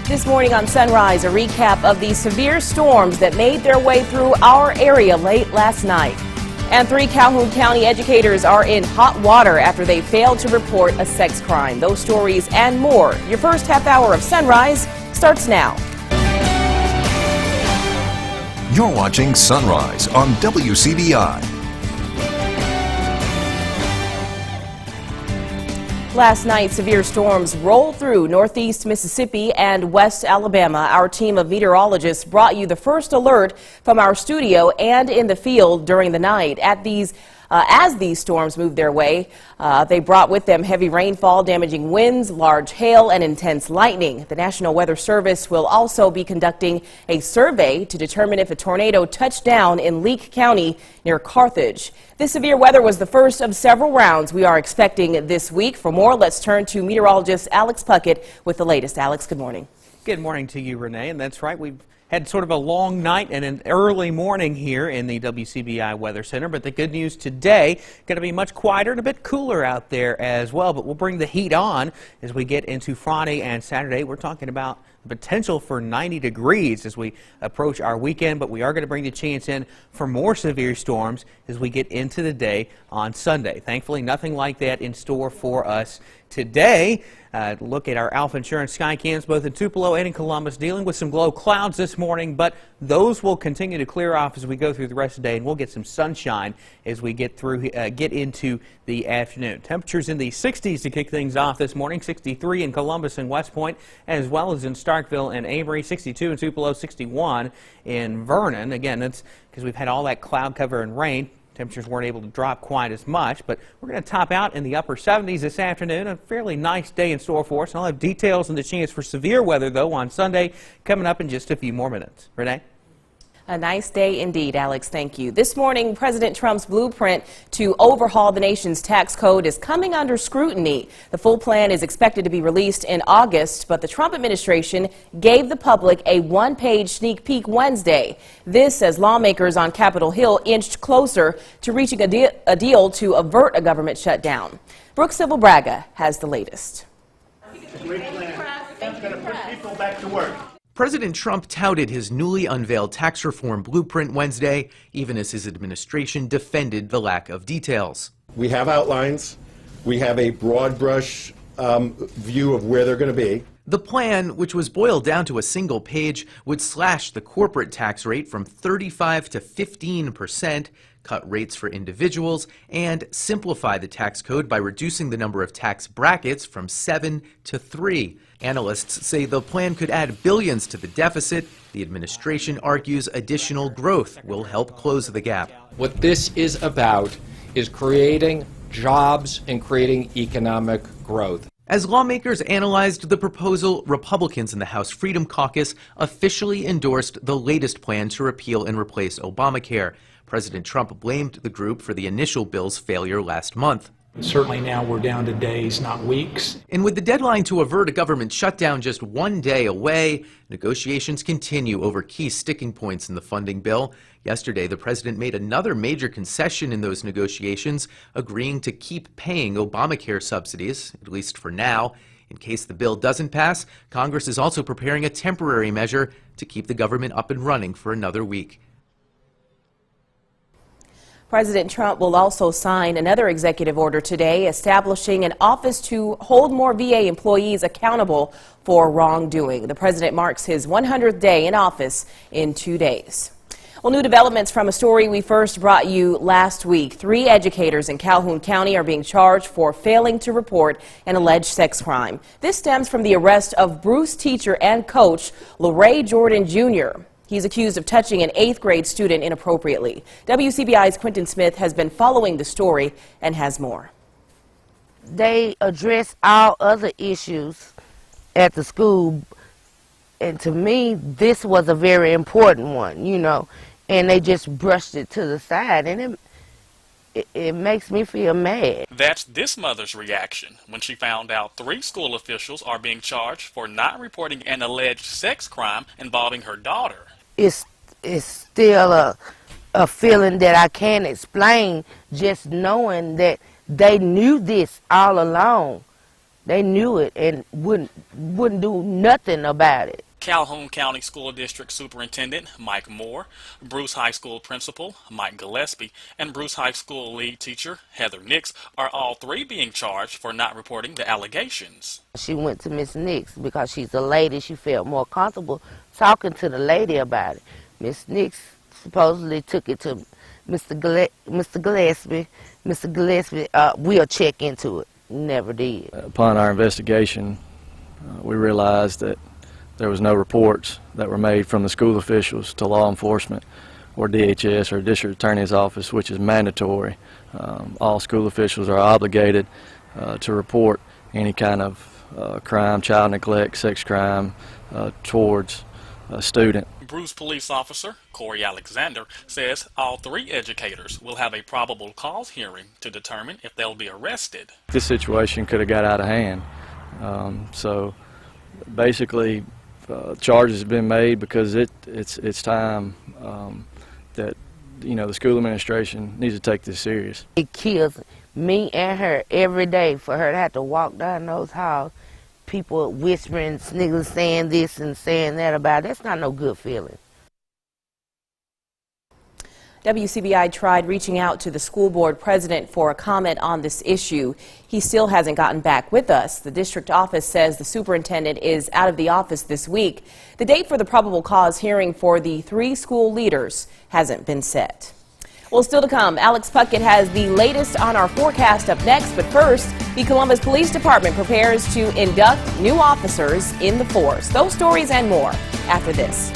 This morning on Sunrise, a recap of the severe storms that made their way through our area late last night. And 3 Calhoun County educators are in hot water after they failed to report a sex crime. Those stories and more. Your first half hour of Sunrise starts now. You're watching Sunrise on WCBI. Last night, severe storms rolled through northeast Mississippi and west Alabama. Our team of meteorologists brought you the first alert from our studio and in the field during the night. As these storms moved their way, they brought with them heavy rainfall, damaging winds, large hail, and intense lightning. The National Weather Service will also be conducting a survey to determine if a tornado touched down in Leake County near Carthage. This severe weather was the first of several rounds we are expecting this week. For more, let's turn to meteorologist Alex Puckett with the latest. Alex, good morning. Good morning to you, Renee. And that's right, we've had sort of a long night and an early morning here in the WCBI Weather Center. But the good news today, going to be much quieter and a bit cooler out there as well. But we'll bring the heat on as we get into Friday and Saturday. We're talking about the potential for 90 degrees as we approach our weekend. But we are going to bring the chance in for more severe storms as we get into the day on Sunday. Thankfully, nothing like that in store for us today. Look at our Alpha Insurance sky cams both in Tupelo and in Columbus, dealing with some low clouds this morning, but those will continue to clear off as we go through the rest of the day, and we'll get some sunshine as we get into the afternoon. Temperatures in the 60s to kick things off this morning, 63 in Columbus and West Point, as well as in Starkville and Avery, 62 in Tupelo, 61 in Vernon. Again, that's because we've had all that cloud cover and rain. Temperatures weren't able to drop quite as much, but we're going to top out in the upper 70s this afternoon. A fairly nice day in store for us. And I'll have details and the chance for severe weather, though, on Sunday coming up in just a few more minutes. Renee? A nice day indeed, Alex. Thank you. This morning, President Trump's blueprint to overhaul the nation's tax code is coming under scrutiny. The full plan is expected to be released in August, but the Trump administration gave the public a one-page sneak peek Wednesday. This as lawmakers on Capitol Hill inched closer to reaching a deal to avert a government shutdown. Brooks Civil-Braga has the latest. Great plan. It's going to put people back to work. President Trump touted his newly unveiled tax reform blueprint Wednesday, even as his administration defended the lack of details. We have outlines. We have a broad brush view of where they're going to be. The plan, which was boiled down to a single page, would slash the corporate tax rate from 35% to 15%, cut rates for individuals, and simplify the tax code by reducing the number of tax brackets from 7 to 3. Analysts say the plan could add billions to the deficit. The administration argues additional growth will help close the gap. What this is about is creating jobs and creating economic growth. As lawmakers analyzed the proposal, Republicans in the House Freedom Caucus officially endorsed the latest plan to repeal and replace Obamacare. President Trump blamed the group for the initial bill's failure last month. Certainly now we're down to days, not weeks. And with the deadline to avert a government shutdown just one day away, negotiations continue over key sticking points in the funding bill. Yesterday, the president made another major concession in those negotiations, agreeing to keep paying Obamacare subsidies, at least for now. In case the bill doesn't pass, Congress is also preparing a temporary measure to keep the government up and running for another week. President Trump will also sign another executive order today establishing an office to hold more VA employees accountable for wrongdoing. The president marks his 100th day in office in 2 days. Well, new developments from a story we first brought you last week. 3 educators in Calhoun County are being charged for failing to report an alleged sex crime. This stems from the arrest of Bruce teacher and coach LaRae Jordan Jr. He's accused of touching an 8th grade student inappropriately. WCBI's Quentin Smith has been following the story and has more. They address all other issues at the school, and to me, this was a very important one, you know, and they just brushed it to the side, and it makes me feel mad. That's this mother's reaction when she found out 3 school officials are being charged for not reporting an alleged sex crime involving her daughter. It's still a feeling that I can't explain, just knowing that they knew this all along. They knew it and wouldn't do nothing about it. Calhoun County School District Superintendent Mike Moore, Bruce High School Principal Mike Gillespie, and Bruce High School lead teacher Heather Nix are all three being charged for not reporting the allegations. She went to Miss Nix because she's a lady. She felt more comfortable talking to the lady about it. Miss Nix supposedly took it to Mr. Gillespie. Mr. Gillespie, we'll check into it. Never did. Upon our investigation, we realized that there was no reports that were made from the school officials to law enforcement or DHS or District Attorney's Office, which is mandatory. All school officials are obligated to report any kind of crime, child neglect, sex crime towards a student. Bruce Police Officer Corey Alexander says all three educators will have a probable cause hearing to determine if they'll be arrested. This situation could have got out of hand. So basically, charges have been made because it's time that the school administration needs to take this serious. It kills me and her every day for her to have to walk down those halls, people whispering, sniggling, saying this and saying that about it. That's not no good feeling. WCBI tried reaching out to the school board president for a comment on this issue. He still hasn't gotten back with us. The district office says the superintendent is out of the office this week. The date for the probable cause hearing for the 3 school leaders hasn't been set. Well, still to come, Alex Puckett has the latest on our forecast up next. But first, the Columbus Police Department prepares to induct new officers in the force. Those stories and more after this.